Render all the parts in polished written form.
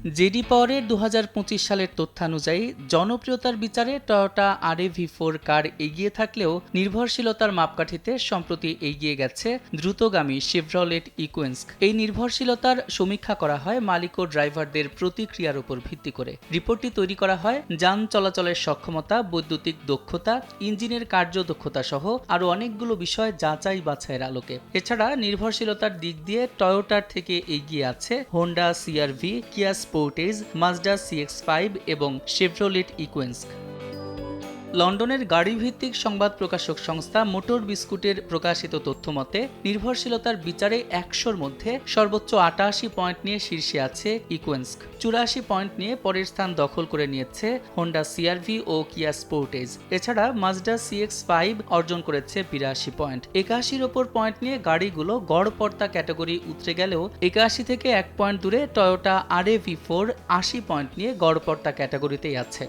JD পাওয়ারের 2025 সালের তথ্যানুযায়ী জনপ্রিয়তার বিচারে টয়োটা RAV4 কার এগিয়ে থাকলেও নির্ভরশীলতার মাপকাঠিতে সম্প্রতি এগিয়ে গেছে দ্রুতগামী শেভরলেট ইকুয়েন্স। এই নির্ভরশীলতার সমীক্ষা করা হয় মালিক ও ড্রাইভারদের প্রতিক্রিয়ার উপর ভিত্তি করে। রিপোর্টটি তৈরি করা হয় যান চলাচলের সক্ষমতা, বৈদ্যুতিক দক্ষতা, ইঞ্জিনের কার্যদক্ষতা সহ আরও অনেকগুলো বিষয় যাচাই বাছাইয়ের আলোকে। এছাড়া নির্ভরশীলতার দিক দিয়ে টয়োটার থেকে এগিয়ে আছে হোন্ডা CR-V, কিয়া স্পোর্টেজ, মাজদা CX-5 এবং শেভরলেট ইকুয়েন্স। লন্ডনের গাড়িভিত্তিক সংবাদ প্রকাশক সংস্থা মোটর বিস্কুটের প্রকাশিত তথ্যমতে নির্ভরশীলতার বিচারে 100-র মধ্যে সর্বোচ্চ 88 পয়েন্ট নিয়ে শীর্ষে আছে ইকুয়েন্স। 84 পয়েন্ট নিয়ে পরের স্থান দখল করে নিয়েছে হোন্ডা CR-V ও কিয়া স্পোর্টেজ। এছাড়া মাজদা CX-5 অর্জন করেছে 82 পয়েন্ট। 81-র ওপর পয়েন্ট নিয়ে গাড়িগুলো গড়পড়তা ক্যাটাগরি উতরে গেলেও 81 থেকে 1 পয়েন্ট দূরে টয়োটা RAV4 80 পয়েন্ট নিয়ে গড়পড়তা ক্যাটাগরিতেই আছে।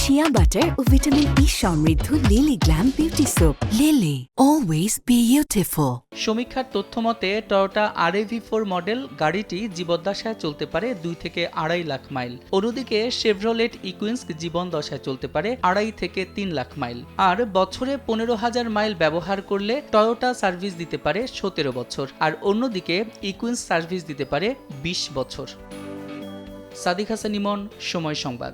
শিয়া বাটার ও ভিটামিন ই সমৃদ্ধ Lily glam beauty soap. Lily, always beautiful. সমীক্ষার তথ্যমতে টয়োটা RAV4 মডেল গাড়িটি জীবদ্দশায় চলতে পারে 2 থেকে 2.5 লাখ মাইল। অন্যদিকে শেভরলেট ইকুয়েন্স জীবন দশায় চলতে পারে 2.5 থেকে 3 লাখ মাইল। আর বছরে 15,000 মাইল ব্যবহার করলে টয়োটা সার্ভিস দিতে পারে 17 বছর, আর অন্যদিকে ইকুয়েন্স সার্ভিস দিতে পারে 20 বছর। সাদিক হাসান ইমন, সময় সংবাদ।